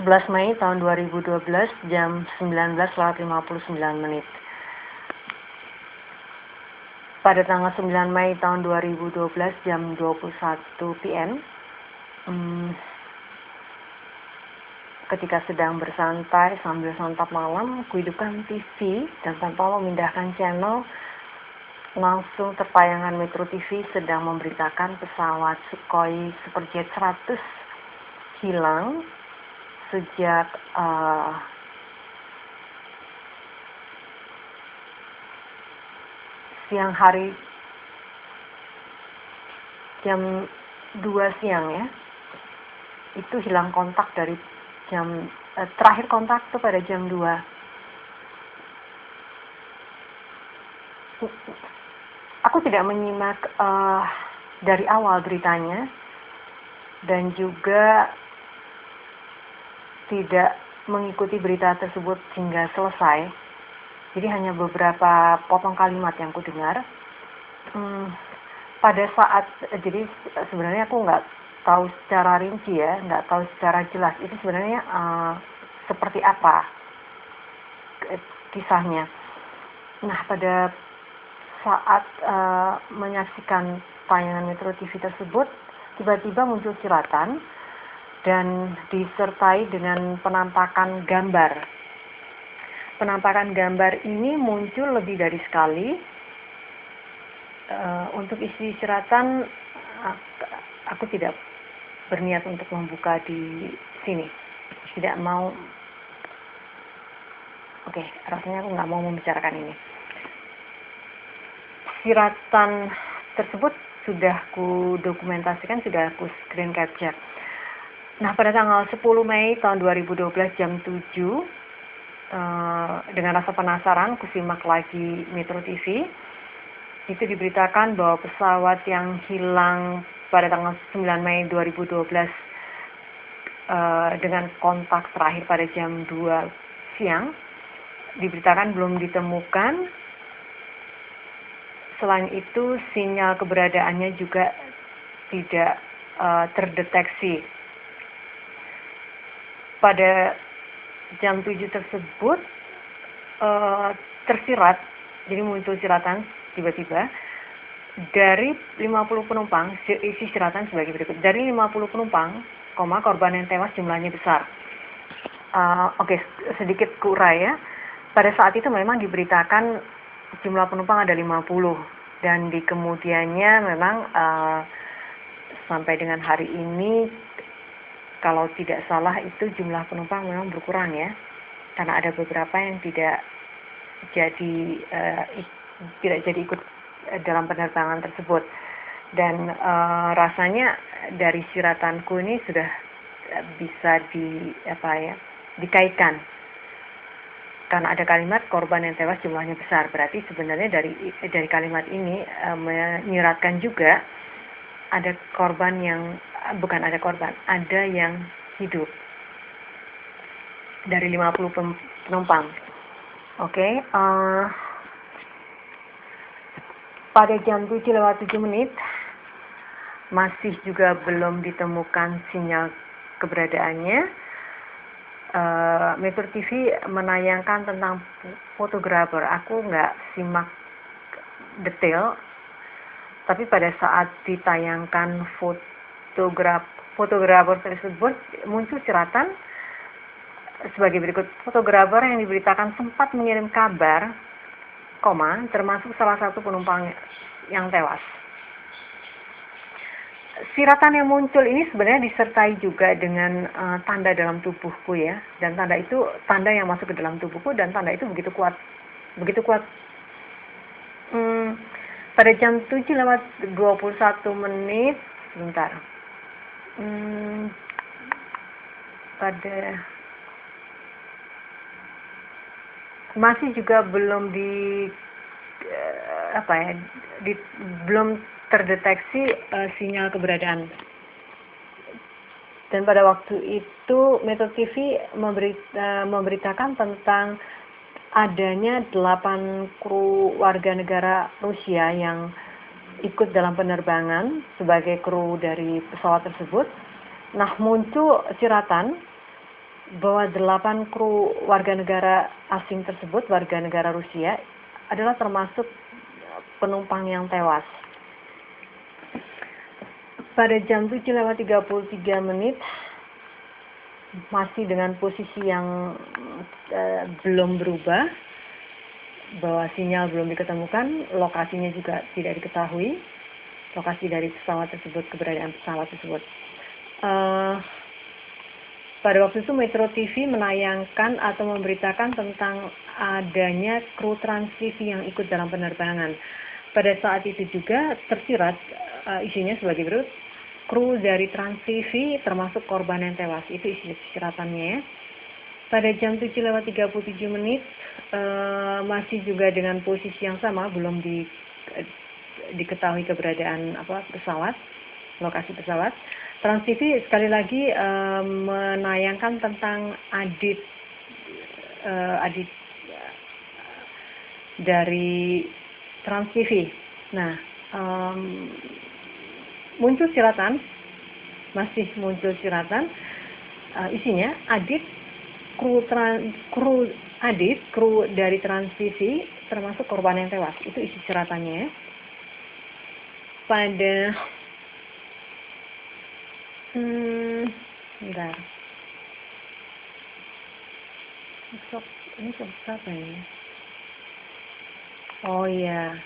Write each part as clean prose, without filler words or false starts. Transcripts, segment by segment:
11 Mei tahun 2012 jam 19:59. Pada tanggal 9 Mei tahun 2012 jam 21 PM, ketika sedang bersantai sambil santap malam, kuhidupkan TV dan tanpa memindahkan channel, langsung terpayangan Metro TV sedang memberitakan pesawat Sukhoi Superjet 100 hilang sejak siang hari jam 2 siang ya. Itu hilang kontak dari jam terakhir kontak itu pada jam 2. Aku tidak menyimak dari awal beritanya dan juga tidak mengikuti berita tersebut hingga selesai. Jadi hanya beberapa potong kalimat yang ku dengar. Pada saat, jadi sebenarnya aku nggak tahu secara rinci ya, nggak tahu secara jelas itu sebenarnya seperti apa kisahnya. Nah, pada saat menyaksikan tayangan Metro TV tersebut, tiba-tiba muncul siratan dan disertai dengan penampakan gambar. Penampakan gambar ini muncul lebih dari sekali. Untuk isi siratan, aku tidak berniat untuk membuka di sini. Tidak mau. Oke, rasanya aku nggak mau membicarakan ini. Siratan tersebut sudah ku dokumentasikan, sudah ku screen capture. Nah, pada tanggal 10 Mei tahun 2012 jam 7, dengan rasa penasaran, ku simak lagi Metro TV. Itu diberitakan bahwa pesawat yang hilang pada tanggal 9 Mei 2012 dengan kontak terakhir pada jam 2 siang, diberitakan belum ditemukan. Selain itu, sinyal keberadaannya juga tidak terdeteksi. Pada jam 7 tersebut tersirat, jadi muncul siratan tiba-tiba dari 50 penumpang, isi siratan sebagai berikut. Dari 50 penumpang, korban yang tewas jumlahnya besar. Oke, sedikit kurai ya. Pada saat itu memang diberitakan jumlah penumpang ada 50 dan di kemudiannya memang sampai dengan hari ini, kalau tidak salah itu jumlah penumpang memang berkurang ya, karena ada beberapa yang tidak jadi ikut dalam penerbangan tersebut. Dan rasanya dari siratanku ini sudah bisa dikaitkan, karena ada kalimat korban yang tewas jumlahnya besar. Berarti sebenarnya dari kalimat ini menyiratkan juga ada yang hidup dari 50 penumpang. Oke, pada jam 7:07 masih juga belum ditemukan sinyal keberadaannya. Metro TV menayangkan tentang fotografer. Aku nggak simak detail, tapi pada saat ditayangkan fotografer tersebut muncul siratan sebagai berikut. Fotografer yang diberitakan sempat mengirim kabar, termasuk salah satu penumpang yang tewas. Siratan yang muncul ini sebenarnya disertai juga dengan tanda dalam tubuhku ya, dan tanda itu tanda yang masuk ke dalam tubuhku, dan tanda itu begitu kuat. Pada jam 7:21 sebentar. Masih juga belum belum terdeteksi sinyal keberadaan. Dan pada waktu itu Metro TV memberitakan tentang adanya 8 kru warga negara Rusia yang ikut dalam penerbangan sebagai kru dari pesawat tersebut. Nah, muncul siratan bahwa 8 kru warga negara asing tersebut, warga negara Rusia, adalah termasuk penumpang yang tewas. Pada jam 7:33 masih dengan posisi yang belum berubah, bahwa sinyal belum diketemukan, lokasinya juga tidak diketahui, lokasi dari pesawat tersebut, keberadaan pesawat tersebut. Pada waktu itu Metro TV menayangkan atau memberitakan tentang adanya kru Trans TV yang ikut dalam penerbangan. Pada saat itu juga tersirat isinya sebagai berikut: kru dari Trans TV termasuk korban yang tewas. Itu isi siratannya ya. Pada jam 7:37 masih juga dengan posisi yang sama, belum diketahui keberadaan pesawat, lokasi pesawat. Trans TV sekali lagi menayangkan tentang Adit dari Trans TV. Nah, muncul siratan, masih muncul siratan, isinya Adit, kru dari Trans TV termasuk korban yang tewas. Itu isi siratannya. Pada bentar. Ini apa ini? Oh iya.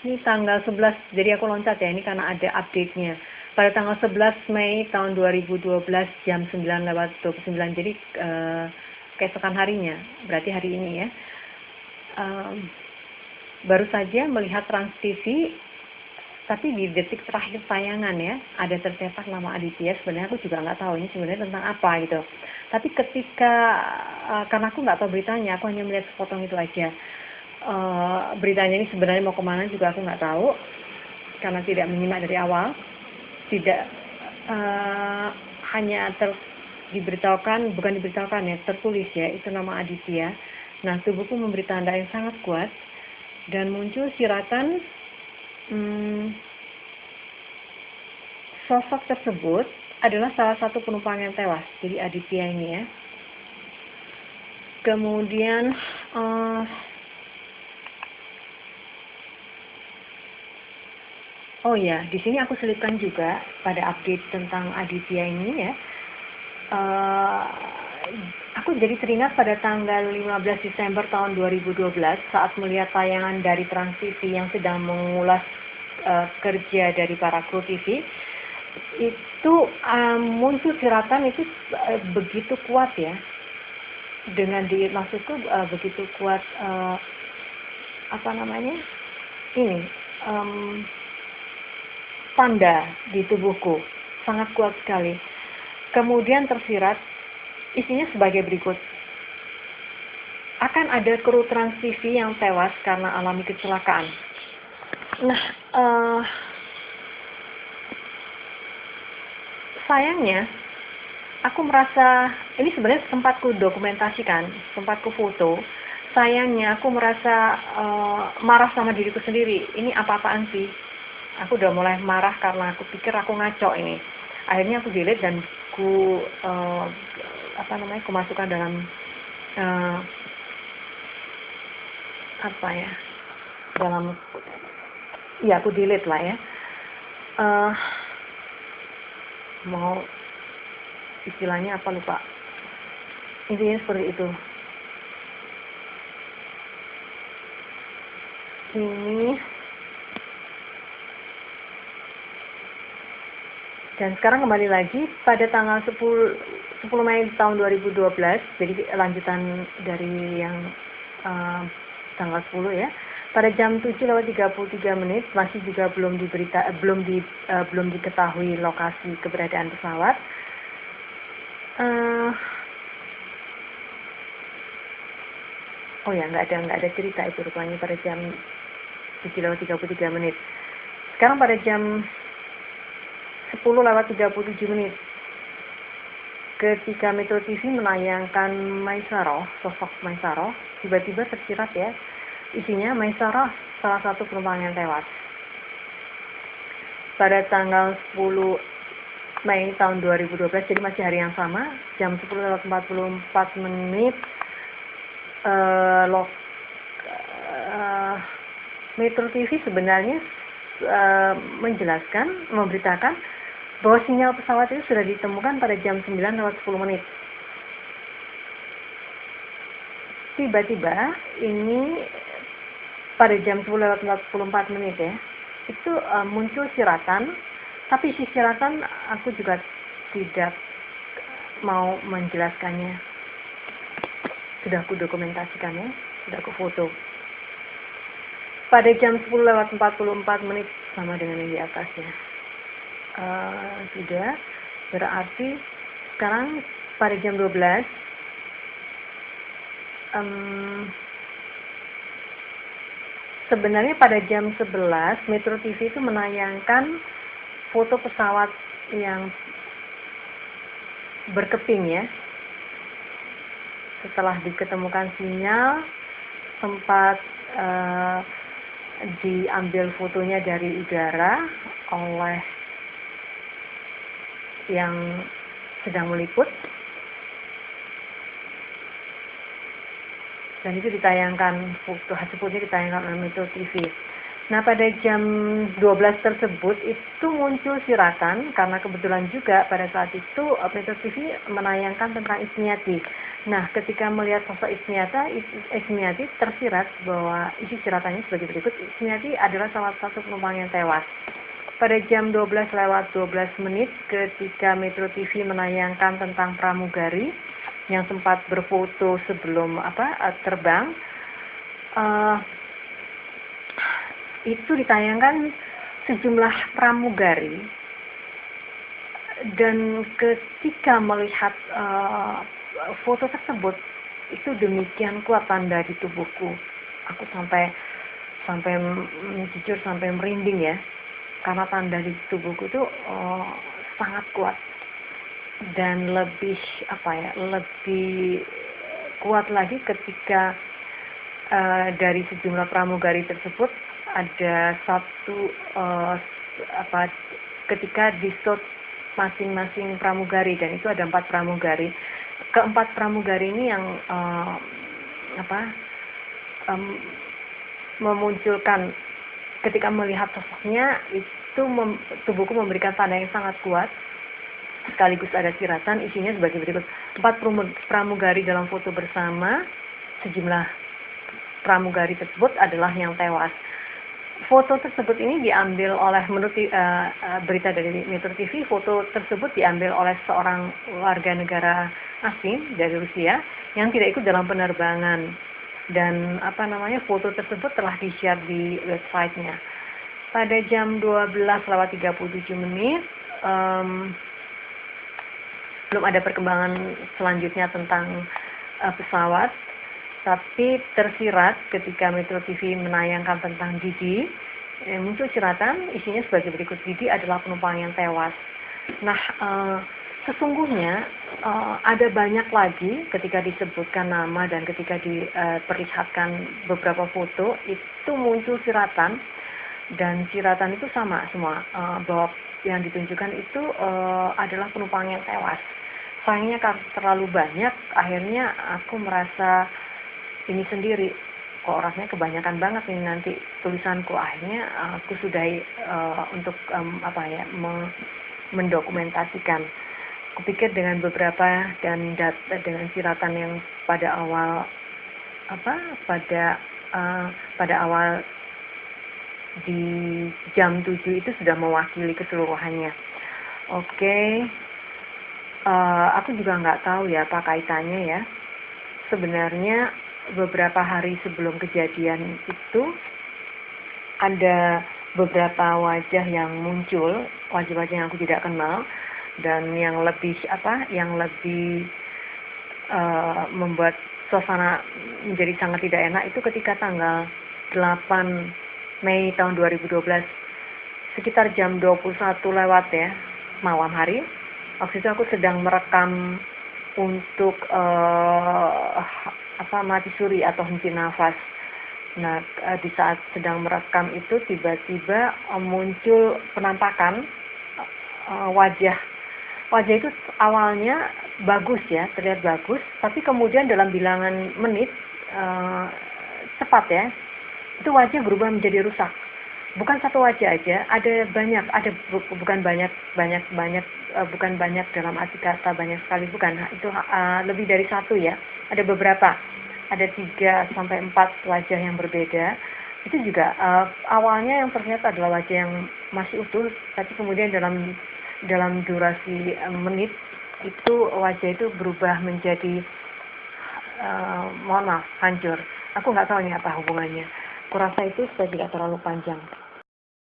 Ini tanggal 11, jadi aku loncat ya, ini karena ada update-nya. Pada tanggal 11 Mei tahun 2012 jam 9:29, jadi keesokan harinya, berarti hari ini ya. Baru saja melihat Trans TV, tapi di detik terakhir tayangan ya, ada tercetak nama Aditya. Sebenarnya aku juga nggak tahu ini sebenarnya tentang apa gitu. Tapi ketika, karena aku nggak tahu beritanya, aku hanya melihat sepotong itu aja. Beritanya ini sebenarnya mau kemana juga aku nggak tahu, karena tidak menyimak dari awal. Tidak hanya bukan diberitahukan ya, tertulis ya, itu nama Aditya. Nah, tubuhku memberi tanda yang sangat kuat, dan muncul siratan sosok tersebut adalah salah satu penumpang yang tewas, jadi Aditya ini ya. Kemudian oh ya, di sini aku selipkan juga pada update tentang Aditya ini ya. Aku jadi teringat pada tanggal 15 Desember tahun 2012 saat melihat tayangan dari Trans TV yang sedang mengulas kerja dari para kru TV. Itu muncul siratan itu begitu kuat ya. Dengan maksudku begitu kuat ini tanda di tubuhku, sangat kuat sekali. Kemudian tersirat isinya sebagai berikut: akan ada kru Trans TV yang tewas karena alami kecelakaan. Nah, sayangnya aku merasa ini sebenarnya sempat ku dokumentasikan, sempat ku foto. Sayangnya aku merasa marah sama diriku sendiri. Ini apa-apaan sih? Aku udah mulai marah karena aku pikir aku ngaco ini. Akhirnya aku delete dan ku masukkan dalam aku delete lah ya. Mau istilahnya apa lupa. Intinya seperti itu. Ini. Dan sekarang kembali lagi pada tanggal 10 Mei tahun 2012, jadi lanjutan dari yang tanggal 10 ya. Pada jam 7:33 masih juga belum diketahui lokasi keberadaan pesawat. Oh ya, nggak ada cerita itu rupanya pada jam 7:33. Sekarang pada jam 10:37 ketika Metro TV menayangkan Maisaro, sosok Maisaro, tiba-tiba tersirat ya, isinya Maisaro salah satu penumpang yang tewas. Pada tanggal 10 Mei tahun 2012, jadi masih hari yang sama, jam 10:44 Metro TV sebenarnya memberitakan bahwa sinyal pesawat itu sudah ditemukan pada jam 9:10. Tiba-tiba ini pada jam 10:44 ya, itu muncul siratan, tapi isi siratan aku juga tidak mau menjelaskannya. Sudah aku dokumentasikan ya, sudah aku foto. Pada jam 10:44 sama dengan yang di atasnya. Sudah, berarti sekarang pada jam 12 sebenarnya pada jam 11 Metro TV itu menayangkan foto pesawat yang berkeping ya. Setelah diketemukan sinyal, sempat diambil fotonya dari udara oleh yang sedang meliput. Dan itu ditayangkan, hasil fotonya ditayangkan oleh Metro TV. Nah, pada jam 12 tersebut itu muncul siratan, karena kebetulan juga pada saat itu Metro TV menayangkan tentang Ismiati. Nah, ketika melihat sosok Ismiati tersirat bahwa isi siratannya sebagai berikut. Ismiati adalah salah satu penumpang yang tewas. Pada jam 12:12 ketika Metro TV menayangkan tentang pramugari yang sempat berfoto sebelum terbang, itu ditayangkan sejumlah pramugari, dan ketika melihat foto tersebut itu demikian kuat tanda di tubuhku. Aku sampai jujur sampai merinding ya, karena tanda di tubuhku itu sangat kuat. Dan lebih kuat lagi ketika dari sejumlah pramugari tersebut ada satu ketika di shot masing-masing pramugari, dan itu ada 4 pramugari. Keempat pramugari ini yang memunculkan, ketika melihat sosoknya itu tubuhku memberikan tanda yang sangat kuat. Sekaligus ada siratan, isinya sebagai berikut. 4 pramugari dalam foto bersama, sejumlah pramugari tersebut adalah yang tewas. Foto tersebut ini diambil oleh, menurut berita dari Metro TV, foto tersebut diambil oleh seorang warga negara asing dari Rusia yang tidak ikut dalam penerbangan, dan foto tersebut telah di-share di websitenya. Pada jam 12:37 belum ada perkembangan selanjutnya tentang pesawat, tapi tersirat ketika Metro TV menayangkan tentang Didi, muncul siratan, isinya sebagai berikut. Didi adalah penumpang yang tewas. Nah, sesungguhnya ada banyak lagi ketika disebutkan nama dan ketika diperlihatkan beberapa foto, itu muncul siratan, dan siratan itu sama semua, bahwa yang ditunjukkan itu adalah penumpang yang tewas. Sayangnya karena terlalu banyak, akhirnya aku merasa ini sendiri, kok rasanya kebanyakan banget ini nanti tulisanku. Akhirnya aku sudahi untuk mendokumentasikan. Kupikir dengan beberapa dan dengan siratan yang pada awal pada awal di jam 7 itu sudah mewakili keseluruhannya. Oke. Aku juga nggak tahu ya apa kaitannya ya. Sebenarnya beberapa hari sebelum kejadian itu ada beberapa wajah yang muncul, wajah-wajah yang aku tidak kenal, dan yang lebih membuat suasana menjadi sangat tidak enak itu ketika tanggal 8 Mei tahun 2012 sekitar jam 21 lewat ya, malam hari. Waktu itu aku sedang merekam untuk mati suri atau henti nafas. Nah, di saat sedang merekam itu tiba-tiba muncul penampakan wajah wajah itu awalnya bagus ya, terlihat bagus, tapi kemudian dalam bilangan menit cepat ya, itu wajah berubah menjadi rusak. Bukan satu wajah aja, ada banyak, bukan banyak dalam arti kata banyak sekali, bukan, itu lebih dari satu ya, ada beberapa, ada 3 sampai 4 wajah yang berbeda. Itu juga awalnya yang terlihat adalah wajah yang masih utuh, tapi kemudian dalam durasi menit itu wajah itu berubah menjadi mohon maaf, hancur. Aku nggak tahu ini apa hubungannya. Kurasa itu sudah tidak terlalu panjang.